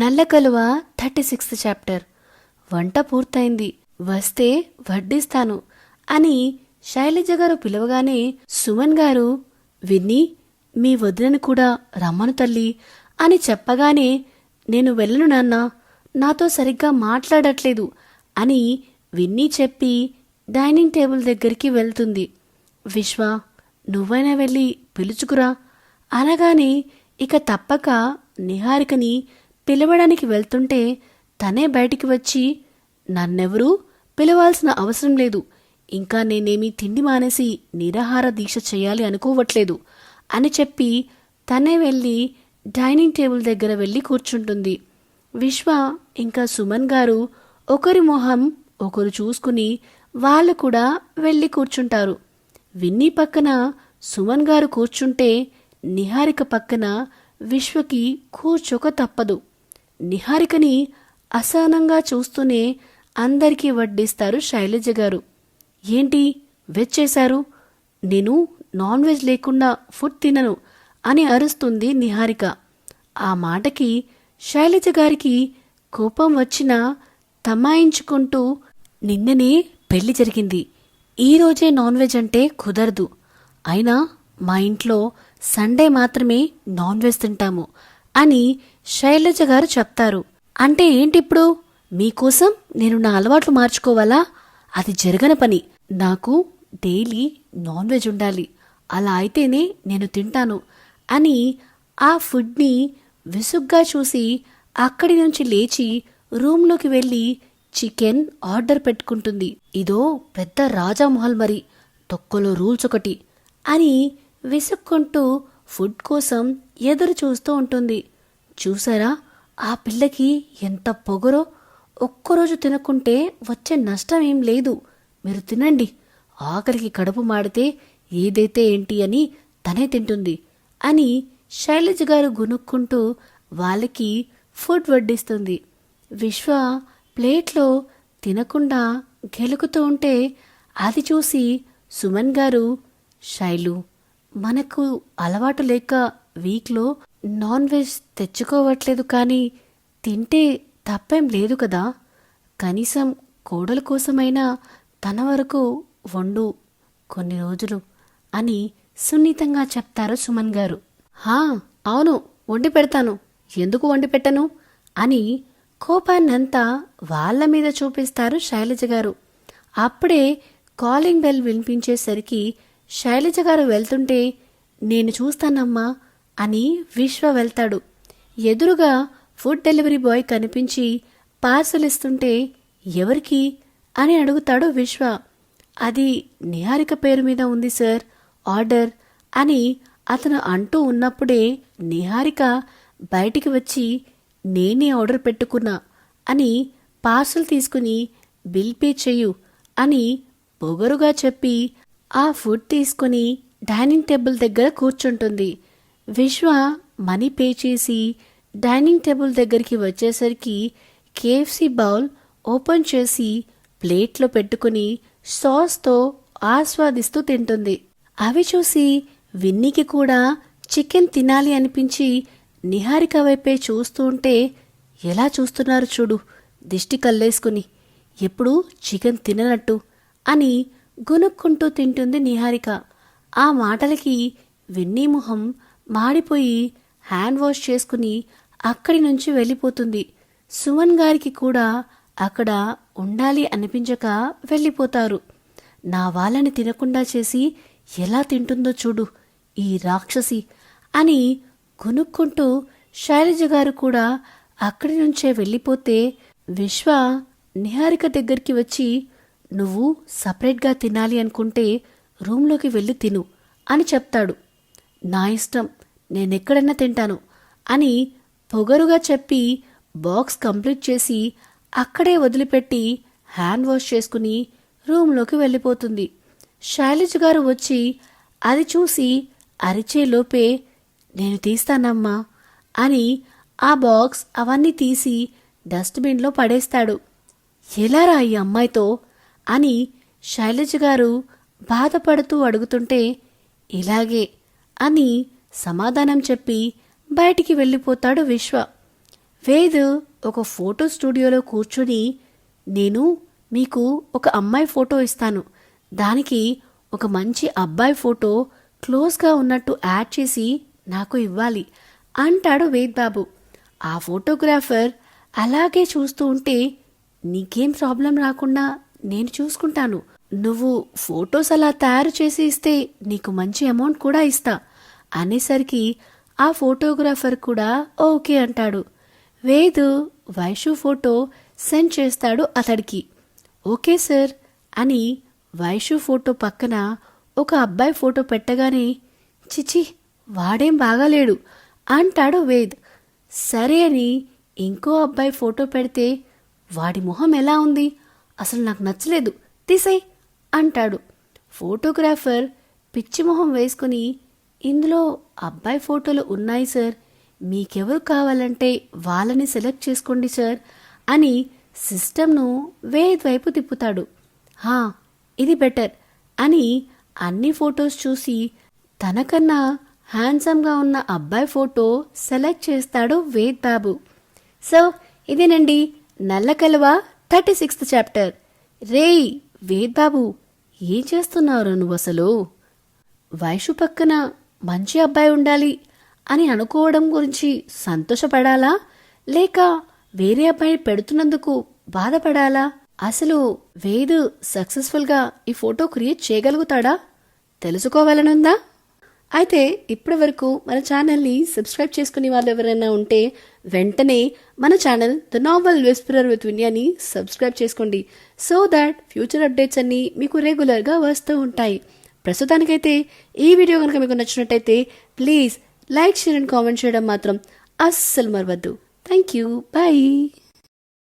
నల్లకలువ 36th chapter. వంట పూర్తయింది, వస్తే వడ్డిస్తాను అని శైలజ గారు పిలవగానే సుమన్ గారు, విన్నీ, మీ వదినను కూడా రమ్మను తల్లి అని చెప్పగానే, నేను వెళ్ళను నాన్నా, నాతో సరిగ్గా మాట్లాడట్లేదు అని విన్నీ చెప్పి డైనింగ్ టేబుల్ దగ్గరికి వెళ్తుంది. విశ్వ, నువ్వైనా వెళ్ళి పిలుచుకురా అనగానే ఇక తప్పక నిహారికని పిలవడానికి వెళ్తుంటే తనే బయటికి వచ్చి, నన్నెవరూ పిలవాల్సిన అవసరం లేదు, ఇంకా నేనేమీ తిండి మానేసి నిరాహార దీక్ష చేయాలి అనుకోవట్లేదు అని చెప్పి తనే వెళ్ళి డైనింగ్ టేబుల్ దగ్గర వెళ్ళి కూర్చుంటుంది. విశ్వ ఇంకా సుమన్ గారు ఒకరి మొహం ఒకరు చూసుకుని వాళ్ళు కూడా వెళ్ళి కూర్చుంటారు. విన్నీ పక్కన సుమన్ గారు కూర్చుంటే నిహారిక పక్కన విశ్వకి కూర్చోక తప్పదు. నిహారికని అసహనంగా చూస్తూనే అందరికీ వడ్డిస్తారు శైలజ గారు. ఏంటి వెజ్ చేశారు, నేను నాన్ వెజ్ లేకుండా ఫుడ్ తినను అని అరుస్తుంది నిహారిక. ఆ మాటకి శైలజ గారికి కోపం వచ్చినా తమాయించుకుంటూ, నిన్ననే పెళ్లి జరిగింది, ఈరోజే నాన్ వెజ్ అంటే కుదరదు, అయినా మా ఇంట్లో సండే మాత్రమే నాన్ వెజ్ తింటాము అని శైలజ గారు చెప్తారు. అంటే ఏంటిప్పుడు, మీకోసం నేను నా అలవాట్లు మార్చుకోవాలా? అది జరగని పని. నాకు డైలీ నాన్ వెజ్ ఉండాలి, అలా అయితేనే నేను తింటాను అని ఆ ఫుడ్ని విసుగ్గా చూసి అక్కడి నుంచి లేచి రూంలోకి వెళ్ళి చికెన్ ఆర్డర్ పెట్టుకుంటుంది. ఇదో పెద్ద రాజామహల్, మరి తొక్కలో రూల్స్ ఒకటి అని విసుక్కుంటూ ఫుడ్ కోసం ఎదురు చూస్తూ ఉంటుంది. చూసారా ఆ పిల్లకి ఎంత పొగరో, ఒక్కరోజు తినకుంటే వచ్చే నష్టం ఏం లేదు, మీరు తినండి, ఆఖరికి కడుపు మాడితే ఏదైతే ఏంటి అని తనే తింటుంది అని శైలజ గారు గునుక్కుంటూ వాళ్ళకి ఫుడ్ వడ్డిస్తుంది. విశ్వ ప్లేట్లో తినకుండా గెలుకుతూ ఉంటే అది చూసి సుమన్ గారు, శైలు, మనకు అలవాటు లేక వీక్లో నాన్ వెజ్ తెచ్చుకోవట్లేదు, కానీ తింటే తప్పేం లేదు కదా, కనీసం కోడల కోసమైనా తన వరకు వండు కొన్ని రోజులు అని సున్నితంగా చెప్తారు సుమన్ గారు. హా అవును, వండి పెడతాను, ఎందుకు వండి పెట్టను అని కోపాన్నంతా వాళ్ల మీద చూపిస్తారు శైలజ గారు. అప్పుడే కాలింగ్ బెల్ వినిపించేసరికి శైలజ గారు వెళ్తుంటే, నేను చూస్తానమ్మా అని విశ్వ వెళ్తాడు. ఎదురుగా ఫుడ్ డెలివరీ బాయ్ కనిపించి పార్సల్ ఇస్తుంటే, ఎవరికి అని అడుగుతాడు విశ్వ. అది నిహారిక పేరు మీద ఉంది సార్, ఆర్డర్ అని అతను అంటూ ఉన్నప్పుడే నిహారిక బయటికి వచ్చి, నేనే ఆర్డర్ పెట్టుకున్నా అని పార్సల్ తీసుకుని బిల్ పే చెయ్యు అని పొగరుగా చెప్పి ఆ ఫుడ్ తీసుకుని డైనింగ్ టేబుల్ దగ్గర కూర్చుంటుంది. విశ్వ మనీ పే చేసి డైనింగ్ టేబుల్ దగ్గరికి వచ్చేసరికి కేఎఫ్సి బౌల్ ఓపెన్ చేసి ప్లేట్లో పెట్టుకుని సాస్తో ఆస్వాదిస్తూ తింటుంది. అవి చూసి విన్నీకి కూడా చికెన్ తినాలి అనిపించి నిహారిక వైపే చూస్తూ ఉంటే, ఎలా చూస్తున్నారు చూడు దిష్టి కల్లేసుకుని, ఎప్పుడూ చికెన్ తిననట్టు అని గునుక్కుంటూ తింటుంది నిహారిక. ఆ మాటలకి విన్నీ మొహం మాడిపోయి హ్యాండ్ వాష్ చేసుకుని అక్కడి నుంచి వెళ్ళిపోతుంది. సుమన్ గారికి కూడా అక్కడ ఉండాలి అనిపించక వెళ్ళిపోతారు. నా వాళ్ళని తినకుండా చేసి ఎలా తింటుందో చూడు ఈ రాక్షసి అని కొనుక్కుంటూ శైలజ గారు కూడా అక్కడి నుంచే వెళ్ళిపోతే, విశ్వ నిహారిక దగ్గరికి వచ్చి, నువ్వు సపరేట్గా తినాలి అనుకుంటే రూంలోకి వెళ్ళి తిను అని చెప్తాడు. నా ఇష్టం, నేనెక్కడైనా తింటాను అని పొగరుగా చెప్పి బాక్స్ కంప్లీట్ చేసి అక్కడే వదిలిపెట్టి హ్యాండ్ వాష్ చేసుకుని రూంలోకి వెళ్ళిపోతుంది. శైలజ గారు వచ్చి అది చూసి అరిచేలోపే, నేను తీస్తానమ్మా అని ఆ బాక్స్ అవన్నీ తీసి డస్ట్బిన్లో పడేస్తాడు. ఎలారా ఈ అమ్మాయితో అని శైలజ గారు బాధపడుతూ అడుగుతుంటే, ఇలాగే అని సమాధానం చెప్పి బయటికి వెళ్ళిపోతాడు విశ్వ. వేద్ ఒక ఫోటో స్టూడియోలో కూర్చొని, నేను మీకు ఒక అమ్మాయి ఫోటో ఇస్తాను, దానికి ఒక మంచి అబ్బాయి ఫోటో క్లోజ్గా ఉన్నట్టు యాడ్ చేసి నాకు ఇవ్వాలి అంటాడు వేద్ బాబు. ఆ ఫోటోగ్రాఫర్ అలాగే చూస్తూ ఉంటే, నీకేం ప్రాబ్లం రాకుండా నేను చూసుకుంటాను, నువ్వు ఫొటోస్ అలా తయారు చేసి ఇస్తే నీకు మంచి అమౌంట్ కూడా ఇస్తా అనేసరికి ఆ ఫోటోగ్రాఫర్ కూడా ఓకే అంటాడు. వేద్ వైషు ఫోటో సెండ్ చేస్తాడు అతడికి. ఓకే సార్ అని వైషు ఫోటో పక్కన ఒక అబ్బాయి ఫోటో పెట్టగానే, చిచి వాడేం బాగాలేడు అంటాడు వేద్. సరే అని ఇంకో అబ్బాయి ఫోటో పెడితే, వాడి మొహం ఎలా ఉంది, అసలు నాకు నచ్చలేదు, తీసేయ్ అంటాడు. ఫోటోగ్రాఫర్ పిచ్చి మొహం వేసుకుని, ఇందులో అబ్బాయి ఫోటోలు ఉన్నాయి సార్, మీకెవరు కావాలంటే వాళ్ళని సెలెక్ట్ చేసుకోండి సార్ అని సిస్టమ్ను వేద్ వైపు తిప్పుతాడు. హా, ఇది బెటర్ అని అన్ని ఫొటోస్ చూసి తనకన్నా హ్యాండ్సమ్గా ఉన్న అబ్బాయి ఫోటో సెలెక్ట్ చేస్తాడు వేద్ బాబు. సో ఇదేనండి నల్ల కలువ 36th చాప్టర్. రేయ్ వేద్ బాబు, ఏం చేస్తున్నారు నువ్వు అసలు? వైషు పక్కన మంచి అబ్బాయి ఉండాలి అని అనుకోవడం గురించి సంతోషపడాలా, లేక వేరే అబ్బాయి పెడుతున్నందుకు బాధపడాలా? అసలు వేద్ సక్సెస్ఫుల్గా ఈ ఫోటో క్రియేట్ చేయగలుగుతాడా తెలుసుకోవాలనుందా? అయితే ఇప్పటి వరకు మన ఛానల్ని సబ్స్క్రైబ్ చేసుకునే వాళ్ళు ఎవరైనా ఉంటే వెంటనే మన channel the novel whisperer with విన్యాని సబ్స్క్రైబ్ చేసుకోండి. సో దాట్ ఫ్యూచర్ అప్డేట్స్ అన్నీ మీకు రెగ్యులర్గా వస్తూ ఉంటాయి. ప్రస్తుతానికైతే ఈ వీడియో కనుక మీకు నచ్చినట్టయితే please like, share and comment చేయడం మాత్రం అస్సలు మరవద్దు. Thank you, bye.